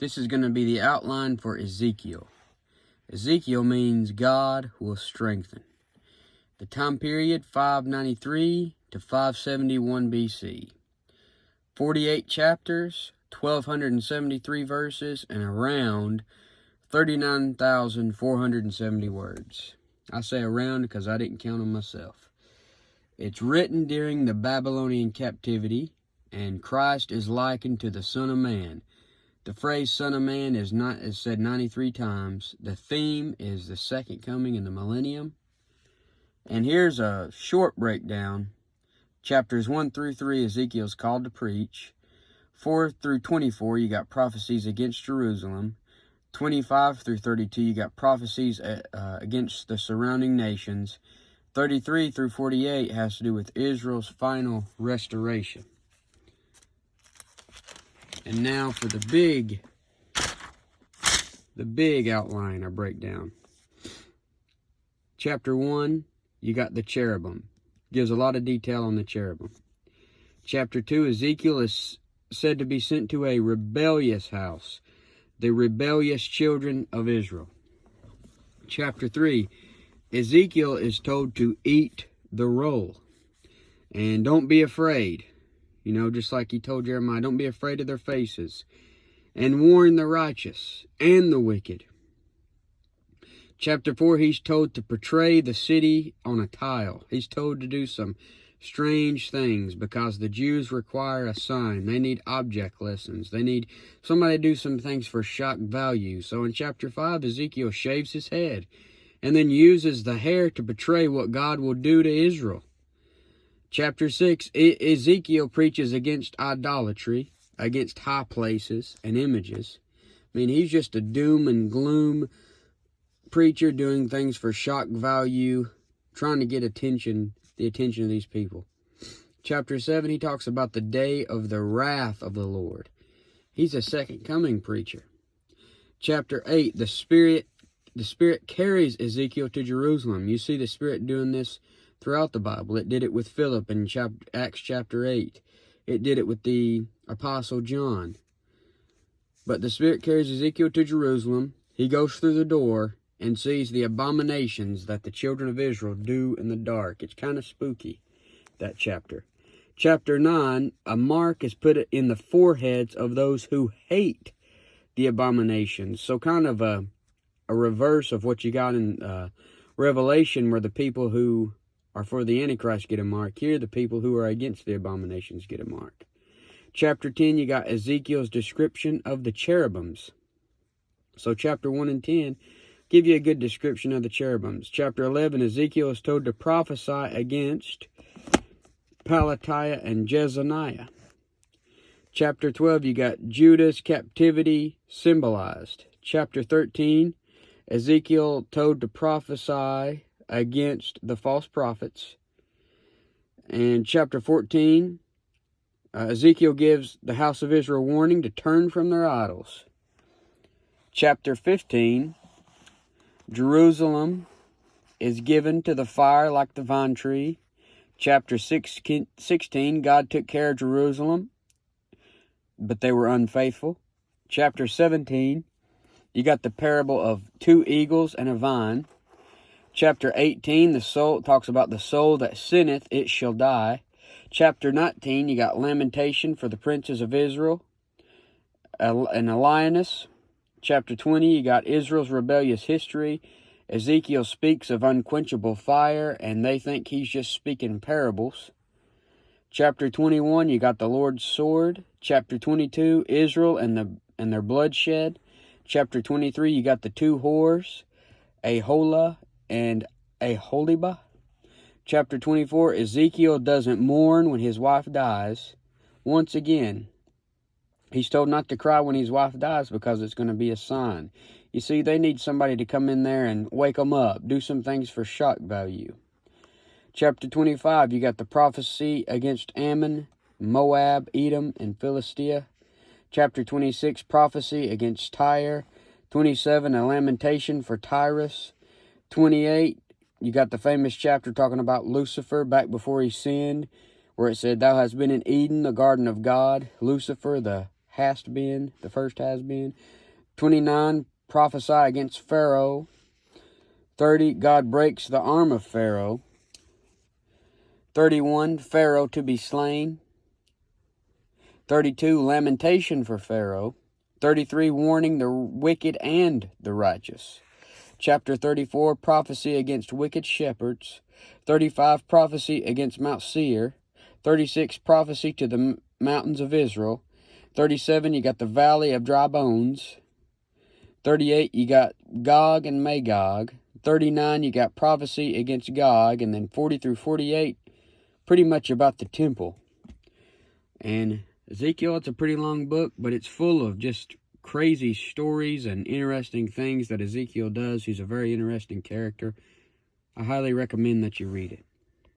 This is going to be the outline for Ezekiel. Ezekiel means God will strengthen. The time period, 593 to 571 BC. 48 chapters, 1,273 verses, and around 39,470 words. I say around because I didn't count them myself. It's written during the Babylonian captivity, and Christ is likened to the Son of Man. The phrase Son of Man is said 93 times. The theme is the second coming in the millennium. And here's a short breakdown. Chapters 1 through 3, Ezekiel's called to preach. 4 through 24, you got prophecies against Jerusalem. 25 through 32, you got prophecies against the surrounding nations. 33 through 48 has to do with Israel's final restoration. And now for the big outline or breakdown. Chapter 1, you got the cherubim. Gives a lot of detail on the cherubim. Chapter 2, Ezekiel is said to be sent to a rebellious house, the rebellious children of Israel. Chapter 3, Ezekiel is told to eat the roll. And don't be afraid. You know, just like he told Jeremiah, don't be afraid of their faces. And warn the righteous and the wicked. Chapter 4, he's told to portray the city on a tile. He's told to do some strange things because the Jews require a sign. They need object lessons. They need somebody to do some things for shock value. So in chapter 5, Ezekiel shaves his head and then uses the hair to portray what God will do to Israel. Chapter 6, Ezekiel preaches against idolatry, against high places and images. I mean, he's just a doom and gloom preacher doing things for shock value, trying to get the attention of these people. Chapter 7, he talks about the day of the wrath of the Lord. He's a second coming preacher. Chapter 8, the Spirit carries Ezekiel to Jerusalem. You see the Spirit doing this throughout the Bible. It did it with Philip in Acts chapter 8. It did it with the Apostle John. But the Spirit carries Ezekiel to Jerusalem. He goes through the door and sees the abominations that the children of Israel do in the dark. It's kind of spooky, that chapter. Chapter 9, a mark is put in the foreheads of those who hate the abominations. So kind of a reverse of what you got in Revelation, where the people who are for the Antichrist get a mark. Here, the people who are against the abominations get a mark. Chapter 10, you got Ezekiel's description of the cherubims. So chapter 1 and 10 give you a good description of the cherubims. Chapter 11, Ezekiel is told to prophesy against Pelatiah and Jezaniah. Chapter 12, you got Judah's captivity symbolized. Chapter 13, Ezekiel told to prophesy against the false prophets. And chapter 14, Ezekiel gives the house of Israel warning to turn from their idols. Chapter 15, Jerusalem is given to the fire like the vine tree. Chapter 16, God took care of Jerusalem, but they were unfaithful. Chapter 17, you got the parable of 2 eagles and a vine. Chapter 18, the soul talks about the soul that sinneth, it shall die. Chapter 19, you got lamentation for the princes of Israel and a lioness. Chapter 20, you got Israel's rebellious history. Ezekiel speaks of unquenchable fire, and they think he's just speaking parables. Chapter 21, you got the Lord's sword. Chapter 22, Israel and their bloodshed. Chapter 23, you got the 2 whores, Aholah and Aholibah. Chapter 24, Ezekiel doesn't mourn when his wife dies. Once again, he's told not to cry when his wife dies because it's going to be a sign. You see, they need somebody to come in there and wake them up, do some things for shock value. Chapter 25, you got the prophecy against Ammon, Moab, Edom, and Philistia. Chapter 26, prophecy against Tyre. 27, a lamentation for Tyrus. 28, you got the famous chapter talking about Lucifer back before he sinned, where it said, "Thou hast been in Eden, the garden of God." Lucifer, the hast been, the first has been. 29, prophesy against Pharaoh. 30, God breaks the arm of Pharaoh. 31, Pharaoh to be slain. 32, lamentation for Pharaoh. 33, warning the wicked and the righteous. Chapter 34, prophecy against wicked shepherds. 35, prophecy against Mount Seir. 36, prophecy to the mountains of Israel. 37, you got the valley of dry bones. 38, you got Gog and Magog. 39, you got prophecy against Gog. And then 40 through 48, pretty much about the temple. And Ezekiel, it's a pretty long book, but it's full of just crazy stories and interesting things that Ezekiel does. He's a very interesting character. I highly recommend that you read it.